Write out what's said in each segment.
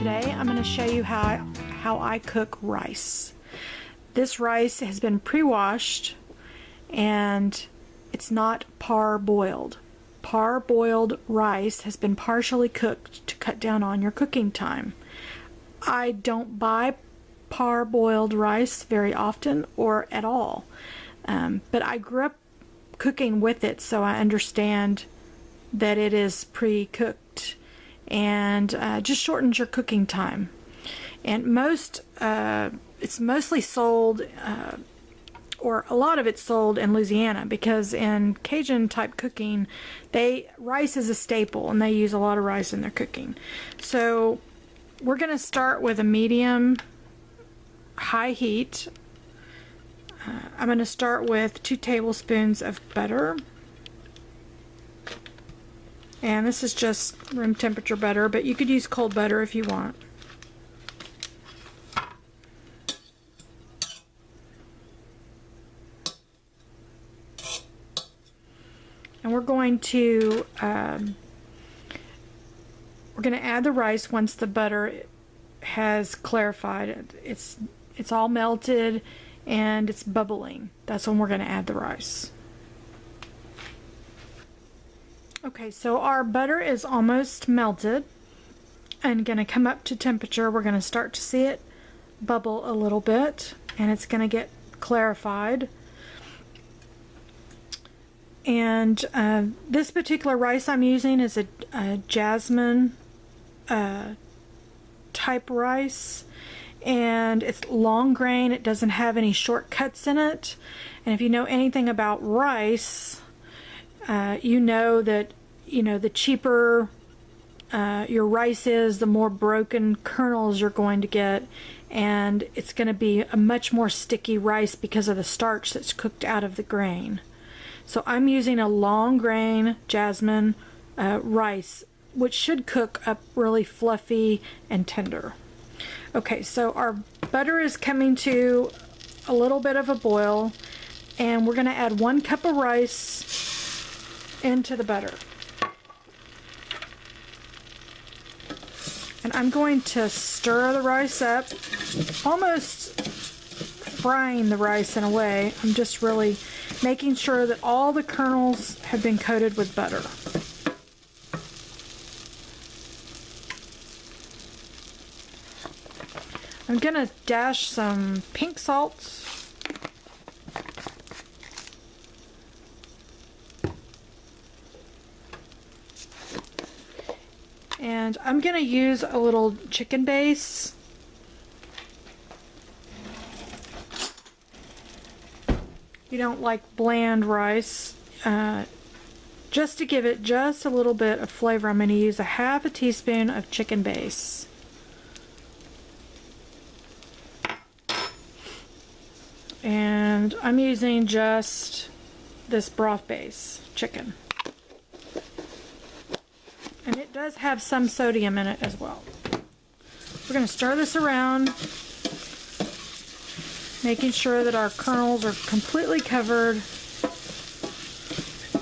Today I'm going to show you how I cook rice. This rice has been pre-washed and it's not parboiled. Parboiled rice has been partially cooked to cut down on your cooking time. I don't buy parboiled rice very often or at all, but I grew up cooking with it, so I understand that it is pre-cooked and just shortens your cooking time. And it's mostly sold, or a lot of it's sold in Louisiana, because in Cajun type cooking, rice is a staple and they use a lot of rice in their cooking. So we're going to start with a medium high heat. I'm going to start with 2 tablespoons of butter. And this is just room temperature butter, but you could use cold butter if you want. And we're going to add the rice once the butter has clarified. It's all melted and it's bubbling. That's when we're going to add the rice. Okay, so our butter is almost melted and going to come up to temperature. We're going to start to see it bubble a little bit and it's going to get clarified. And this particular rice I'm using is a jasmine type rice, and it's long grain. It doesn't have any shortcuts in it. And if you know anything about rice, you know that the cheaper your rice is, the more broken kernels you're going to get, and it's going to be a much more sticky rice because of the starch that's cooked out of the grain. So I'm using a long grain jasmine rice, which should cook up really fluffy and tender. Okay, so our butter is coming to a little bit of a boil, and we're going to add 1 cup of rice into the butter. And I'm going to stir the rice up, almost frying the rice in a way. I'm just really making sure that all the kernels have been coated with butter. I'm going to dash some pink salt. And I'm going to use a little chicken base. You don't like bland rice. Just to give it just a little bit of flavor, I'm going to use a half a teaspoon of chicken base. And I'm using just this broth base chicken. And it does have some sodium in it as well. We're going to stir this around, making sure that our kernels are completely covered.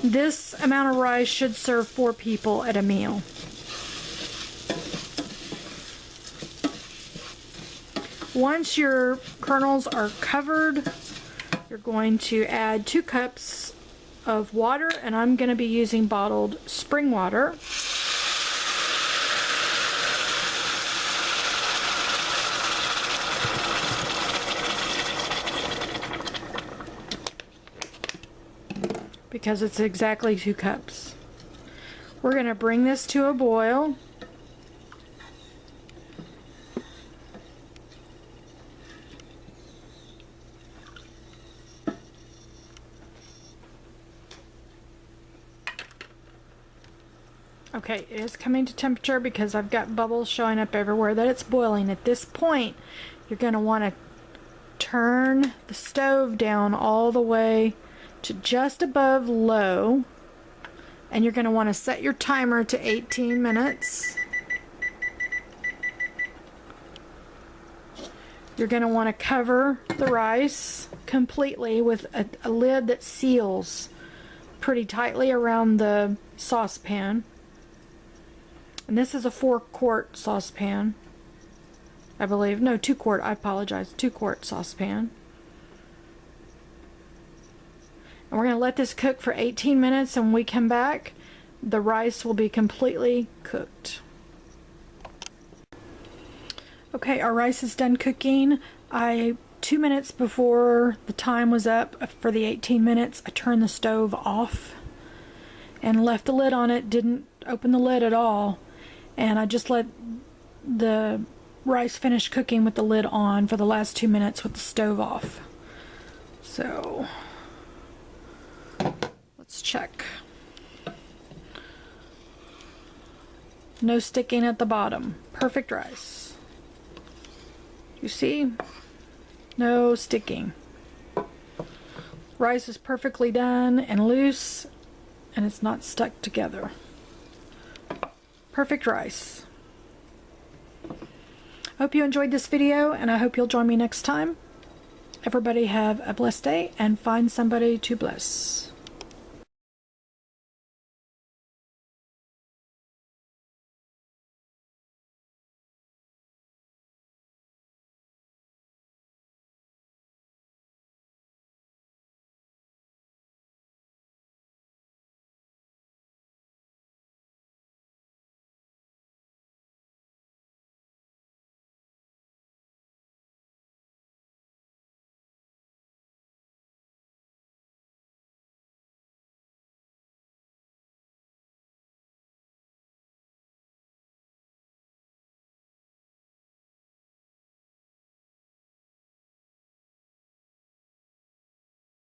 This amount of rice should serve 4 people at a meal. Once your kernels are covered, you're going to add 2 cups of water, and I'm going to be using bottled spring water. Because it's exactly 2 cups. We're going to bring this to a boil. Okay, it is coming to temperature because I've got bubbles showing up everywhere that it's boiling. At this point, you're going to want to turn the stove down all the way to just above low, and you're going to want to set your timer to 18 minutes. You're going to want to cover the rice completely with a lid that seals pretty tightly around the saucepan. And this is a 4-quart saucepan. I believe. No, 2-quart. I apologize. 2-quart saucepan. And we're going to let this cook for 18 minutes, and when we come back, the rice will be completely cooked. Okay, our rice is done cooking. 2 minutes before the time was up for the 18 minutes, I turned the stove off and left the lid on it, didn't open the lid at all, and I just let the rice finish cooking with the lid on for the last 2 minutes with the stove off. So let's check. No sticking at the bottom. Perfect rice. You see? No sticking. Rice is perfectly done and loose, and it's not stuck together. Perfect rice. Hope you enjoyed this video, and I hope you'll join me next time. Everybody have a blessed day and find somebody to bless.